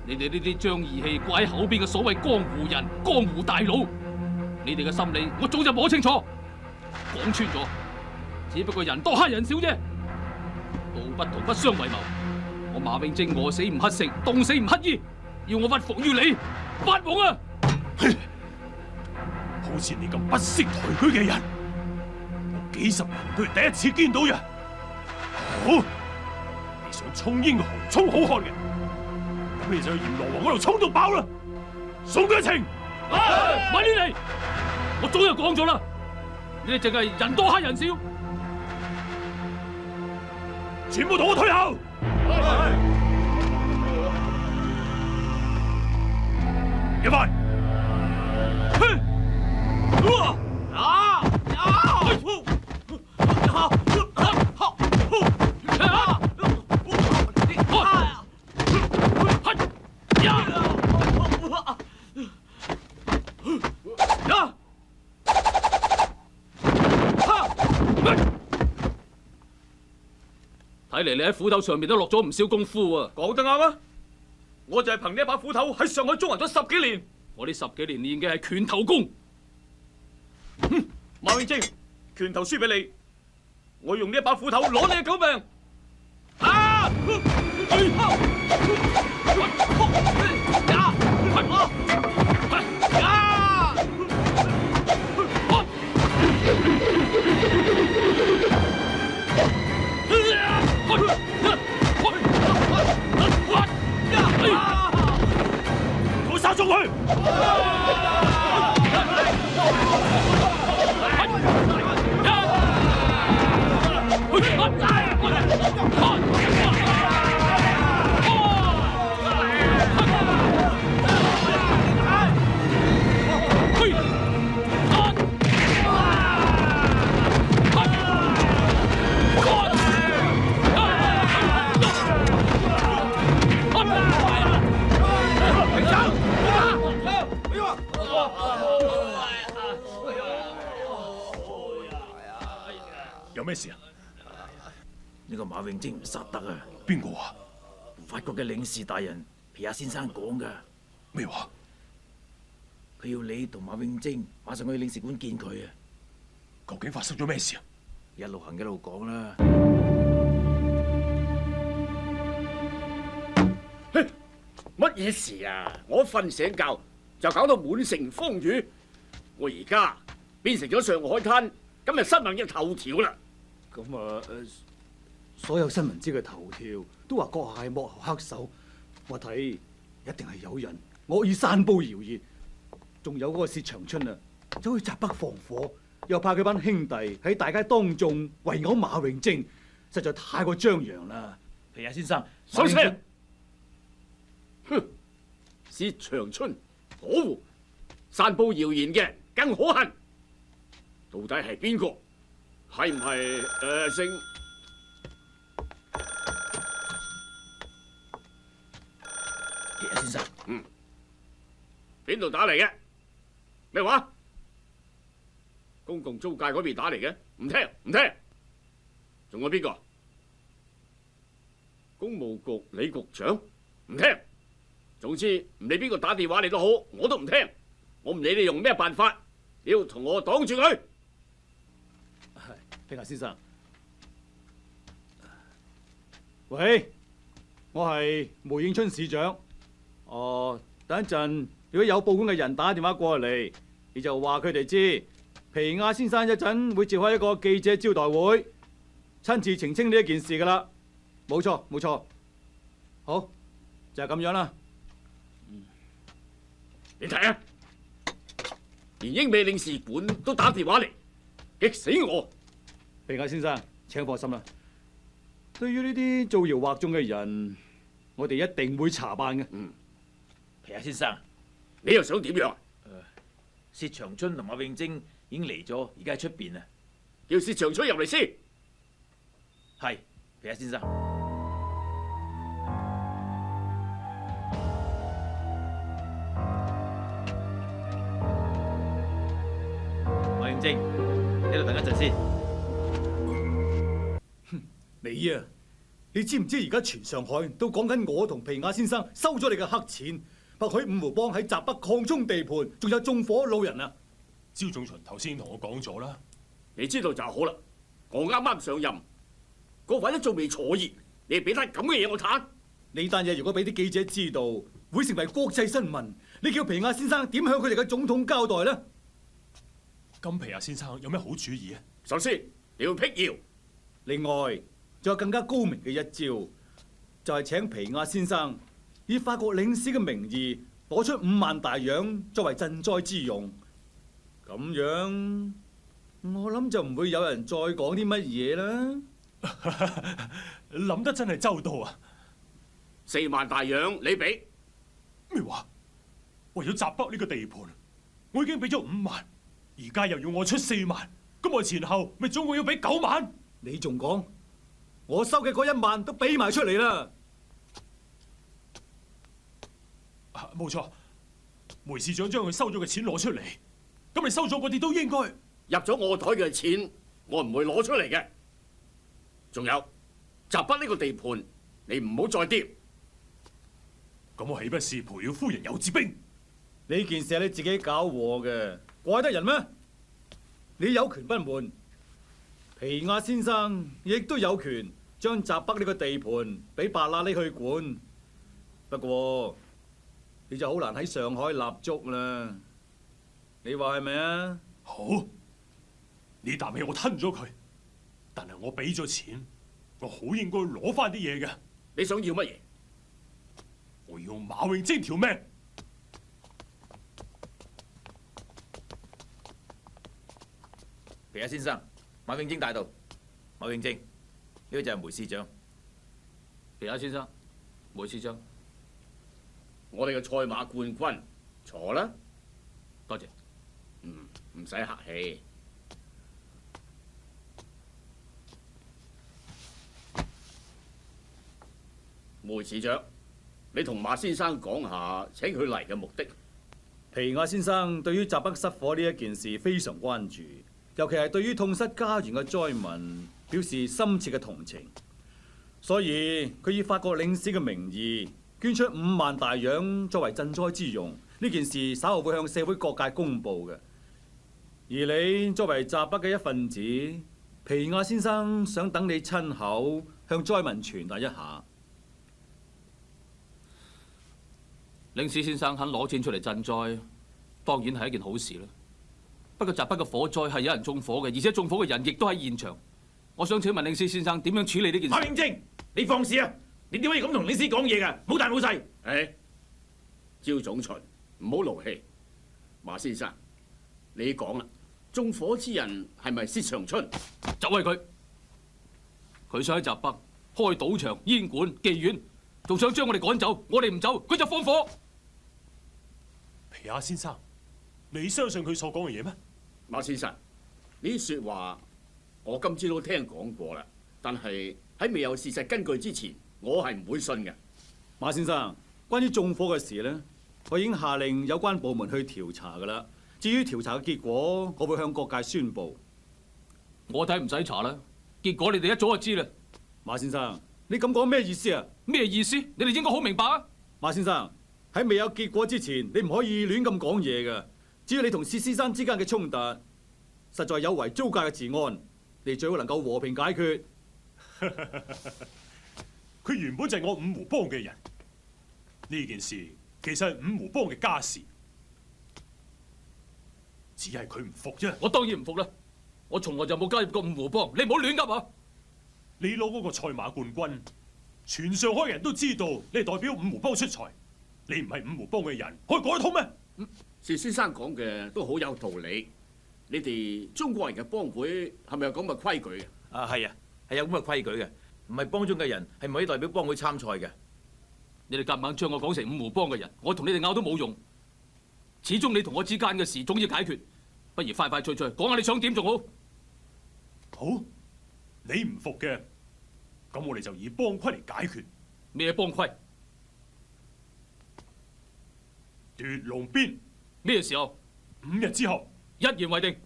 你哋呢啲將義氣掛喺口邊嘅所謂江湖人、江湖大佬，你哋嘅心理我早就摸清楚。講穿咗，只不過人多黑人少啫。道不同不相為謀。我馬永貞餓死唔乞食，凍死唔乞衣，要我屈服於你，八王啊！好似你咁不識抬舉嘅人，我幾十年都係第一次見到嘅。好，你想衝英雄、衝好漢嘅，咁你就去閻羅王嗰度衝到爆啦！宋居情，咪呢嚟！我早就講咗啦，你哋淨係人多黑人少，全部同我退後！一快！睇嚟你喺斧頭上面都落咗唔少功夫啊！講得啱啊！我就係憑呢一把斧頭喺上海中環咗10幾年。我呢10幾年練嘅係拳頭功。馬永貞，拳頭輸俾你，我用呢一把斧頭攞你嘅狗命！啊！我殺中去！有咩事啊？呢個馬永貞唔殺得啊！邊個啊？法國嘅領事大人皮亞先生講噶。咩話？佢要你同馬永貞馬上去領事館見佢啊！究竟發生咗咩事啊？一路行一路講啦。乜嘢事啊？我瞓醒覺就搞到滿城風雨，我而家變成咗上海灘今日新聞嘅頭條啦。咁啊，所有新聞紙嘅頭條都話閣下係幕後黑手，我睇一定係有人惡意散佈謠言。仲有嗰個薛長春啊，走去襲北放火，又派佢班兄弟喺大街當眾圍毆馬永貞，實在太過張揚啦。皮亞先生，收聲！哼，薛長春可惡，散佈謠言嘅人更可恨。到底係邊個？係唔係姓？皮亞先生，邊度打嚟嘅？咩話？公共租界嗰邊打嚟嘅？唔聽唔聽。仲有邊個？公務局李局長？唔聽。總之唔理邊個打電話嚟都好，我都唔聽。我唔理你用咩辦法，你要同我擋住佢。皮亞先生，喂，我係梅應春市長。等一陣如果有報館嘅人打電話過嚟，你就話佢哋知皮亞先生一陣會召開一個記者招待會，親自澄清呢一件事噶啦。冇錯，冇錯。好，就係咁樣啦。你睇啊，連英美領事館都打電話嚟，激死我！皮亞先生，請放心啦。對於呢啲造謠惑眾嘅人，我哋一定會查辦嘅。皮亞先生，你又想點樣？薛長春同馬永貞已經嚟咗，而家喺出邊啊！叫薛長春入嚟先。係，皮亞先生。馬永貞，喺度等一陣先。你啊，你知唔知而家全上海都講緊我同皮亞先生收咗你嘅黑錢，默許五湖幫喺閘北擴充地盤，仲有縱火老人啊！焦仲巡頭先同我講咗啦，你知道就好啦。我啱啱上任，個位都仲未坐熱，你俾單咁嘅嘢我攤？呢單嘢如果俾啲記者知道，會成為國際新聞。你叫皮亞先生點向佢哋嘅總統交代呢？金皮亞先生有咩好主意啊？首先你要辟謠，另外仲有更加高明嘅一招，就係請皮亞先生以法國領事嘅名義攞出5萬大洋作為賑災之用。咁樣我諗就唔會有人再講啲乜嘢啦。諗得真係周到啊！4萬大洋你俾咩話？為咗閘北呢個地盤，我已經俾咗5萬，而家又要我出4萬，咁我前後咪總共要俾9萬？你仲講？我收嘅嗰1萬都俾埋出嚟啦！冇錯，梅市長將佢收咗嘅錢攞出嚟，咁你收咗嗰啲都應該入咗我袋嘅錢，我唔會攞出嚟嘅。仲有閘北呢個地盤，你唔好再掂。咁我豈不是賠了夫人有志兵？呢件事係你自己搞禍嘅，怪得人咩？你有權不滿，皮亞先生亦都有權將閘北呢個地盤俾白喇呢去管。不過你就好難喺上海立足啦，你話係咪啊？好，呢啖氣我吞咗佢，但係我俾咗錢，我好應該攞翻啲嘢嘅。你想要乜嘢？我要馬永貞條命。皮亞先生，馬永貞大道。馬永貞，呢個就係梅市長。皮亞先生，梅市長，我哋嘅賽馬冠軍，坐啦。多謝。唔使客氣。梅市長，你同馬先生講下請佢嚟嘅目的。皮亞先生對於閘北失火呢一件事非常關注，尤其係對於痛失家園嘅災民表示深切嘅同情，所以佢以法國領事嘅名義捐出5萬大洋作為賑災之用。呢件事稍後會向社會各界公佈嘅。而你作為閘北嘅一份子，皮亞先生想等你親口向災民傳達一下。領事先生肯攞錢出嚟賑災，當然係一件好事啦。不過閘北嘅火災係有人縱火嘅，而且縱火嘅人亦都喺現場。我想請問領事先生點樣處理呢件事？馬永貞，你放肆啊！你點可以咁同領事講嘢㗎？冇大冇細。焦總巡，唔好勞氣。馬先生，你講啦，縱火之人係咪薛長春？就係佢，佢想喺閘北開賭場、煙館、妓院，仲想將我哋趕走。我哋唔走，佢就放火。皮亞先生，你相信佢所講嘅嘢咩？馬先生，呢啲說話我今朝都聽講過啦，但係喺未有事實根據之前，我係唔會信嘅。馬先生，關於縱火嘅事呢，我已經下令有關部門去調查㗎啦。至於調查嘅結果，我會向各界宣佈。我睇唔使查啦，結果你哋一早就知啦。馬先生，你咁講咩意思啊？咩意思？你哋應該好明白啊！馬先生，喺未有結果之前，你唔可以亂咁講嘢㗎。只要你同薛先生之間嘅衝突實在有違租界嘅治安，你最好能夠和平解決。佢原本就係我五湖幫嘅人，呢件事其實係五湖幫嘅家事，只係佢唔服啫。我當然唔服啦，我從來就冇加入過五湖幫，你唔好亂噏啊！你攞嗰個賽馬冠軍，全上海人都知道你係代表五湖幫出賽，你唔係五湖幫嘅人，可以講得通咩？薛先生講嘅都好有道理。你哋中國人嘅幫會係咪有咁嘅規矩嘅？係啊，係有咁嘅規矩嘅，唔係幫中嘅人係唔可以代表幫會參賽嘅。你哋夾硬將我講成五湖幫嘅人，我同你哋拗都冇用。始終你同我之間嘅事總要解決，不如快快脆脆講下你想點仲好。好，你唔服嘅，咁我哋就以幫規嚟解決。咩幫規？奪龍鞭。咩時候？5日之後。一言為定。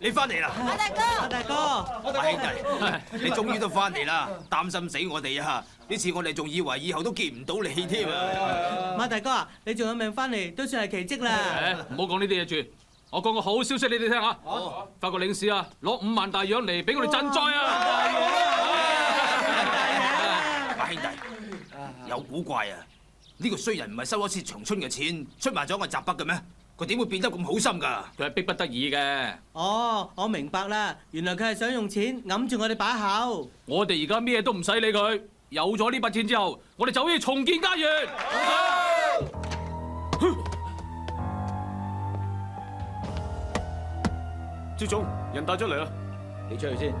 你翻嚟啦！馬大哥，馬大哥，馬兄弟，你終於都翻嚟啦！擔心死我哋啊！呢次我哋仲以為以後都見唔到你添啊！馬大哥啊，你仲有命翻嚟都算係奇蹟啦！唔好講呢啲嘢住，我講個好消息你哋聽下。法國領事啊，攞5萬大洋嚟俾我哋賑災啊！馬兄弟，有古怪啊！呢個衰人唔係收咗薛長春嘅錢，出賣咗我閘北嘅咩？佢點會變得咁好心㗎？佢係逼不得已嘅。哦，我明白啦，原來佢係想用錢揞住我哋把口。我哋而家咩都唔使理佢，有咗呢筆錢之後，我哋就可以重建家園。朱總，人帶咗嚟啦。你出去先，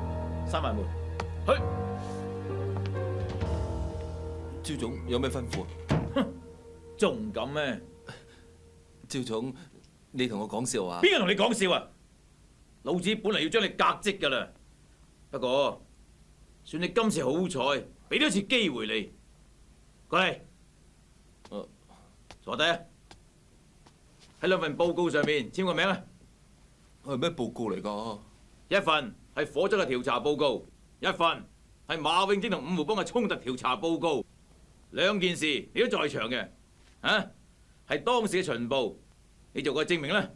閂埋門。去。趙總有咩吩咐？仲唔敢咩？趙總，你同我講笑話？邊個同你講笑啊？老子本嚟要將你革職噶啦，不過算你今次好彩，俾多次機會你。過嚟，坐低啊！喺兩份報告上面簽個名啊！係咩報告嚟㗎？一份係火災嘅調查報告，一份係馬永貞同五湖幫嘅衝突調查報告。兩件事你都在場嘅，啊，係當時嘅巡捕，你做個證明啦。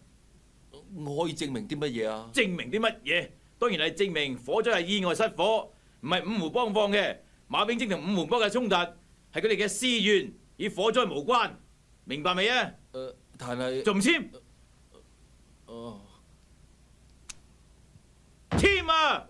我可以證明啲乜嘢啊？證明啲乜嘢？當然係證明火災係意外失火，唔係五湖幫放嘅。馬永貞同五湖幫嘅衝突係佢哋嘅私怨，與火災無關，明白未啊？但係仲唔簽？簽啊！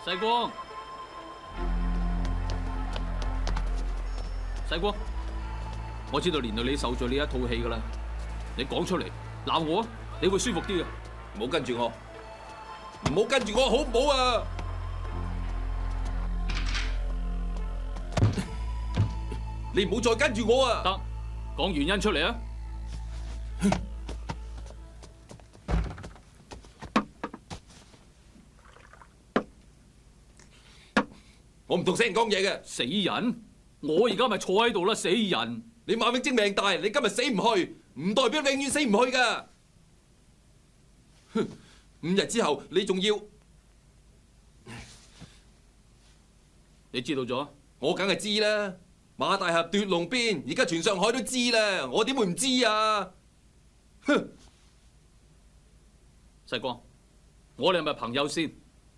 世光，世光，我知道連累你受咗呢一套戲噶啦，你講出嚟鬧我啊，你會舒服啲嘅。唔好跟住我，唔好跟住我，好唔好啊？你唔好再跟住我啊！得，講原因出嚟啊！我唔同死人講嘢嘅。死人？我而家咪坐喺度啦，死人！你馬永貞命大，你今日死唔去，唔代表永遠死唔去噶。哼，5日之後你仲要？你知道咗？我梗係知啦。馬大俠奪龍鞭，而家全上海都知啦，我點會唔知啊？哼！世光，我哋係咪朋友先？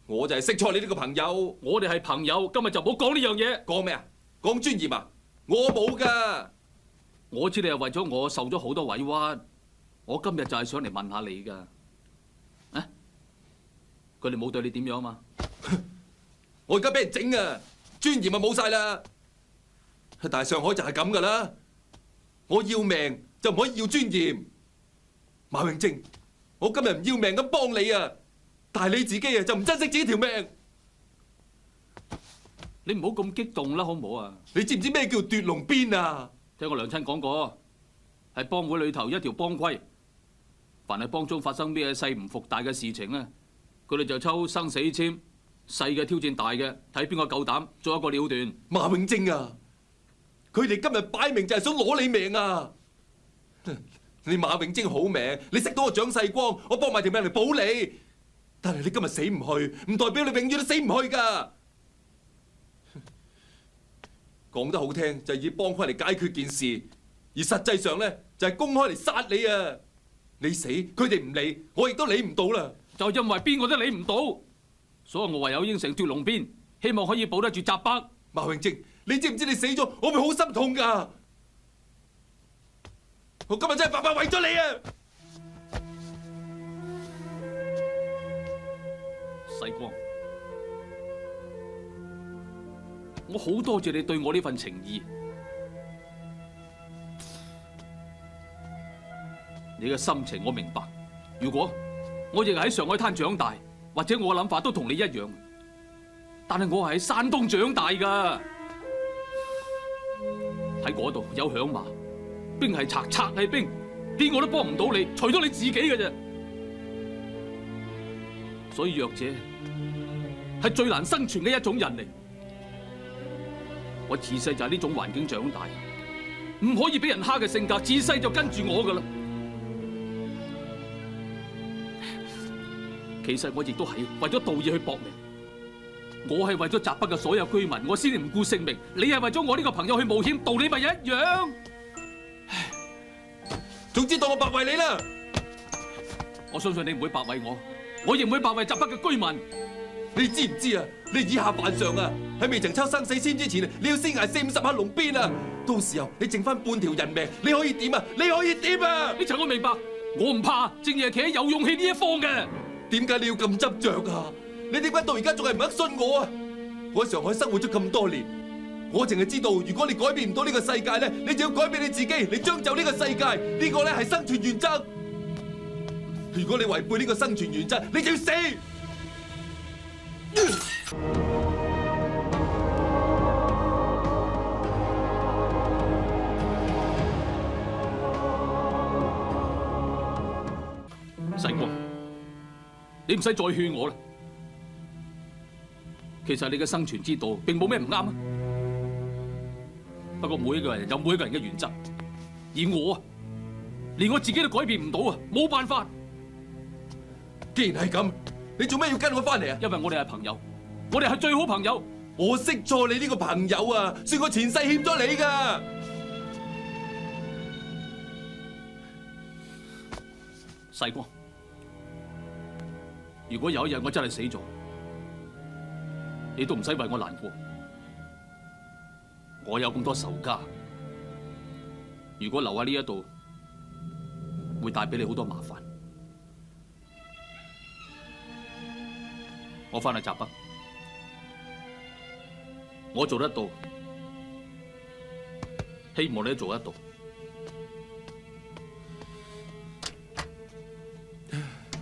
我就係識錯你呢個朋友。我哋係朋友，今日就唔好講呢樣嘢。講咩啊？講尊嚴啊？我冇噶。我知你係為咗我受咗好多委屈，我今日就係想嚟問下你噶。啊？佢哋冇對你點樣啊嘛？我而家俾人整啊，尊嚴啊冇晒啦。但係上海就係咁噶啦，我要命就唔可以要尊嚴。馬永貞，我今日唔要命咁幫你啊！但係你自己啊，就唔珍惜自己條命。你唔好咁激動啦，好唔好啊？你知唔知咩叫奪龍鞭啊？聽我娘親講過，係幫會裏頭一條幫規，凡係幫中發生咩細唔服大嘅事情咧，佢哋就抽生死簽，細嘅挑戰大嘅，睇邊個夠膽做一個了斷。馬永貞啊，佢哋今日擺明就係想攞你命啊！你馬永貞好命，你識到我蔣世光，我幫埋條命嚟保你。但係你今日死唔去，唔代表你永遠都死唔去㗎。講得好聽就係以幫規嚟解決件事，而實際上咧就係公開嚟殺你啊！你死，佢哋唔理，我亦都理唔到啦。就因為邊個都理唔到，所以我唯有應承奪龍鞭，希望可以保得住閘北。馬永貞，你知唔知你死咗，我會好心痛㗎？我今日真係白白為咗你啊！世光，我好多謝你對我呢份情義。你嘅心情我明白。如果我亦係喺上海灘長大，或者我嘅諗法都同你一樣，但係我係喺山東長大㗎，喺嗰度有響馬，兵係賊，賊係兵，邊個都幫唔到你，除咗你自己嘅啫。所以弱者係最難生存嘅一種人嚟。我自細就喺呢種環境長大，唔可以俾人蝦嘅性格，自細就跟住我噶啦。其實我亦都係為咗道義去搏命，我係為咗澤北嘅所有居民，我先至唔顧性命。你係為咗我呢個朋友去冒險，道理咪一樣。總之當我白為你啦。我相信你唔會白為我，我亦唔會白為澤北嘅居民。你知唔知啊？你以下犯上啊！喺未曾抽生死簽之前，你要先捱40-50下龍鞭啊！到時候你剩翻半條人命，你可以點啊？你可以點啊？你陳我明白，我唔怕，正係企喺有勇氣呢一方嘅。點解你要咁執着啊？你點解到而家仲係唔肯信我啊？我喺上海生活咗咁多年，我淨係知道，如果你改變唔到呢個世界咧，你就要改變你自己，嚟將就呢個世界。呢個咧係生存原則。如果你違背呢個生存原則，你就要死。世光，你唔使再勸我啦。其實你嘅生存之道並冇咩唔啱啊。不過每一個人有每一個人嘅原則，而我啊，連我自己都改變唔到啊，冇辦法。既然係咁，你做咩要跟我翻嚟啊？因為我哋係朋友，我哋係最好朋友。我識錯你呢個朋友啊，算我前世欠咗你噶。世光，如果有一日我真係死咗，你都唔使為我難過。我有咁多仇家，如果留喺呢一度，會帶俾你好多麻煩。我翻去澤北，我做得到，希望你都做得到。